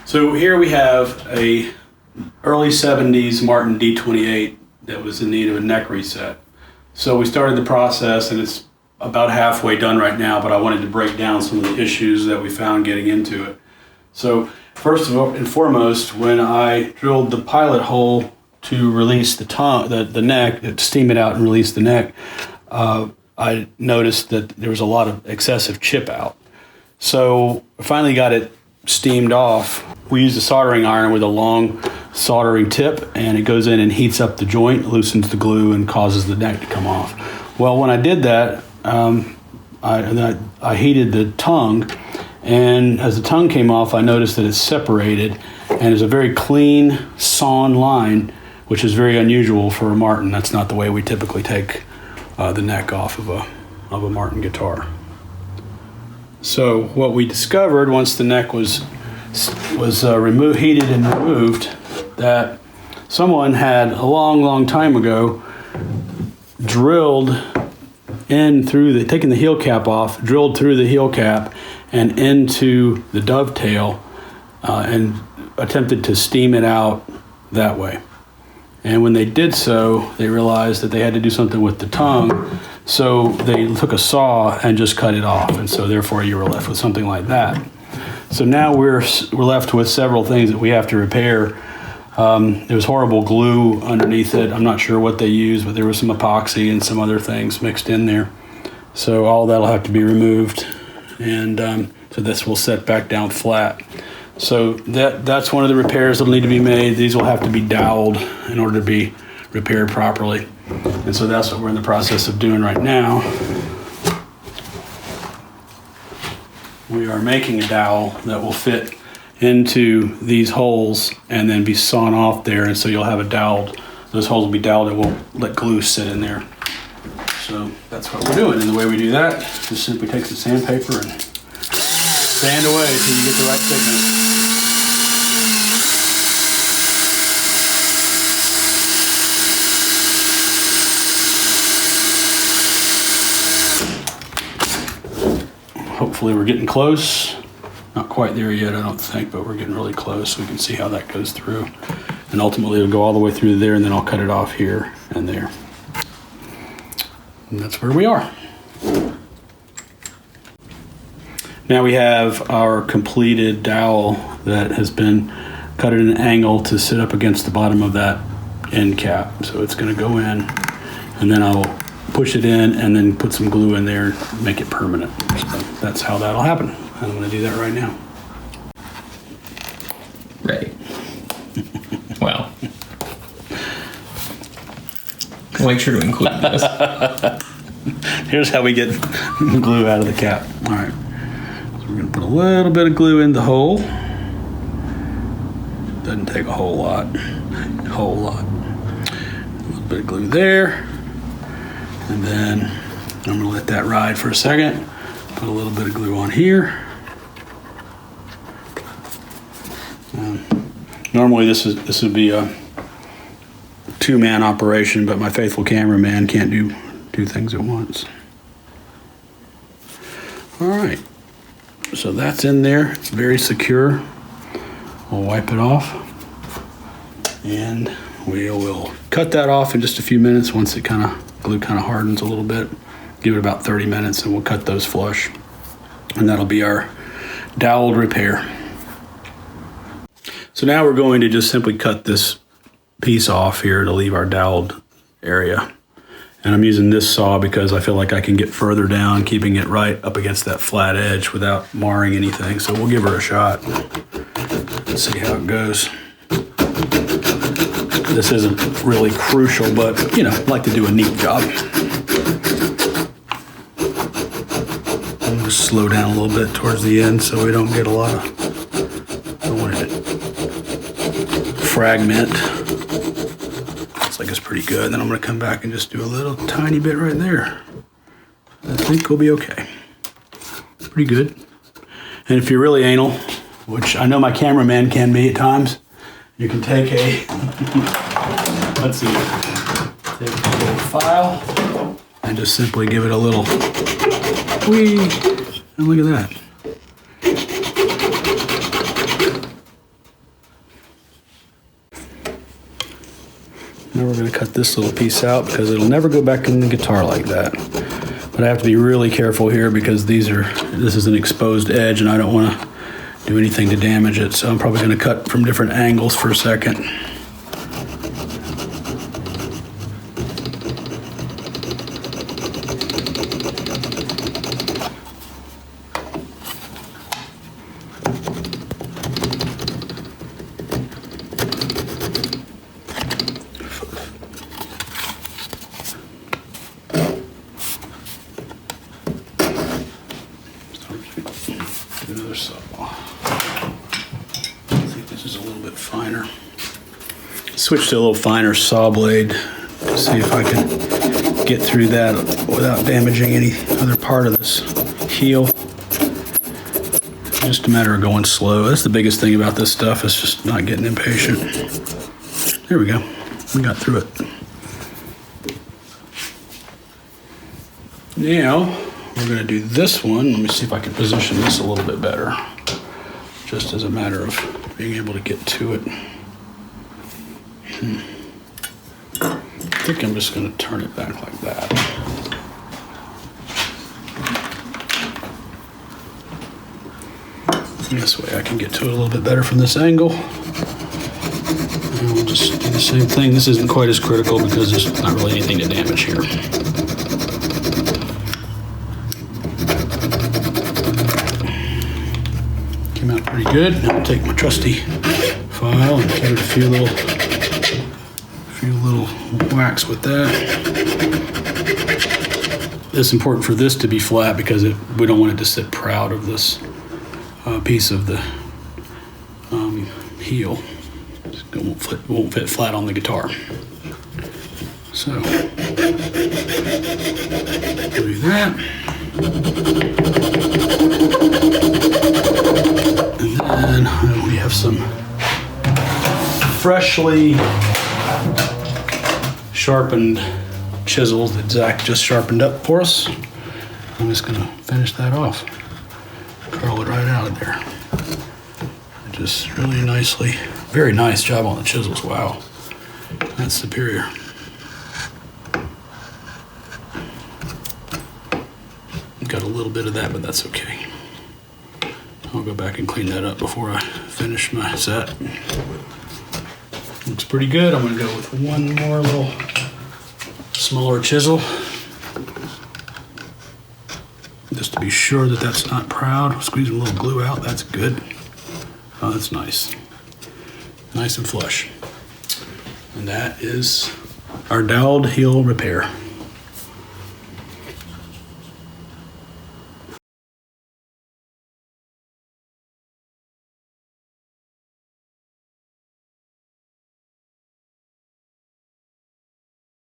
So here we have a early 70s Martin D28 that was in need of a neck reset. So we started the process, and it's about halfway done right now, but I wanted to break down some of the issues that we found getting into it. So first and foremost, when I drilled the pilot hole to release the neck, to steam it out and release the neck, I noticed that there was a lot of excessive chip out. So I finally got it steamed off. We use a soldering iron with a long soldering tip, and it goes in and heats up the joint, loosens the glue, and causes the neck to come off. Well, when I did that, I heated the tongue, and as the tongue came off, I noticed that it's separated, and it's a very clean sawn line, which is very unusual for a Martin. That's not the way we typically take the neck off of a Martin guitar. So what we discovered once the neck was heated and removed, that someone had a long time ago drilled in through taken the heel cap off, drilled through the heel cap and into the dovetail, and attempted to steam it out that way. And when they did so, they realized that they had to do something with the tongue, so they took a saw and just cut it off, and so therefore you were left with something like that. So now we're left with several things that we have to repair. There was horrible glue underneath it. I'm not sure what they used, but there was some epoxy and some other things mixed in there. So all that'll have to be removed, and so this will set back down flat. So that's one of the repairs that'll need to be made. These will have to be doweled in order to be repaired properly. And so that's what we're in the process of doing right now. We are making a dowel that will fit into these holes and then be sawn off there, and so you'll have those holes will be doweled, and won't let glue sit in there. So that's what we're doing, and the way we do that is simply take some sandpaper and sand away until you get the right thickness. Hopefully we're getting close. Not quite there yet, I don't think, but we're getting really close, so we can see how that goes through. And ultimately it'll go all the way through there, and then I'll cut it off here and there. And that's where we are. Now we have our completed dowel that has been cut at an angle to sit up against the bottom of that end cap. So it's going to go in, and then I'll push it in and then put some glue in there and make it permanent. So that's how that'll happen. I'm going to do that right now. Right. Well, we'll make sure to include this. Here's how we get glue out of the cap. All right. So we're going to put a little bit of glue in the hole. Doesn't take a whole lot. A whole lot. A little bit of glue there. And then I'm going to let that ride for a second. Put a little bit of glue on here. Normally this would be a two-man operation, but my faithful cameraman can't do two things at once. All right, so that's in there. It's very secure. We'll wipe it off, and we will cut that off in just a few minutes once the glue kind of hardens a little bit. Give it about 30 minutes, and we'll cut those flush, and that'll be our doweled repair. So now we're going to just simply cut this piece off here to leave our doweled area. And I'm using this saw because I feel like I can get further down, keeping it right up against that flat edge without marring anything. So we'll give her a shot. Let's see how it goes. This isn't really crucial, but I like to do a neat job. I'll just slow down a little bit towards the end so we don't get a lot of, I don't want it to fragment. Looks like it's pretty good. Then I'm going to come back and just do a little tiny bit right there. I think we'll be okay. Pretty good. And if you're really anal, which I know my cameraman can be at times, you can take a, let's see, take a little file and just simply give it a little whee. And look at that. Now we're going to cut this little piece out because it'll never go back in the guitar like that. But I have to be really careful here because this is an exposed edge and I don't want to do anything to damage it. So I'm probably going to cut from different angles for a second. Another saw. I think this is a little bit finer. Switch to a little finer saw blade to see if I can get through that without damaging any other part of this heel. Just a matter of going slow. That's the biggest thing about this stuff, is just not getting impatient. There we go. We got through it. Now, we're going to do this one. Let me see if I can position this a little bit better. Just as a matter of being able to get to it. I think I'm just going to turn it back like that. This way I can get to it a little bit better from this angle. And we'll just do the same thing. This isn't quite as critical because there's not really anything to damage here. Came out pretty good. Now I'll take my trusty file and give it a few little whacks with that. It's important for this to be flat because we don't want it to sit proud of this piece of the heel. It won't fit flat on the guitar. So do that. And then we have some freshly sharpened chisels that Zach just sharpened up for us. I'm just going to finish that off. Curl it right out of there. Just really nicely. Very nice job on the chisels. Wow. That's superior. Got a little bit of that, but that's okay. I'll go back and clean that up before I finish my set. Looks pretty good. I'm going to go with one more little smaller chisel. Just to be sure that that's not proud. Squeeze a little glue out. That's good. Oh, that's nice. Nice and flush. And that is our doweled heel repair.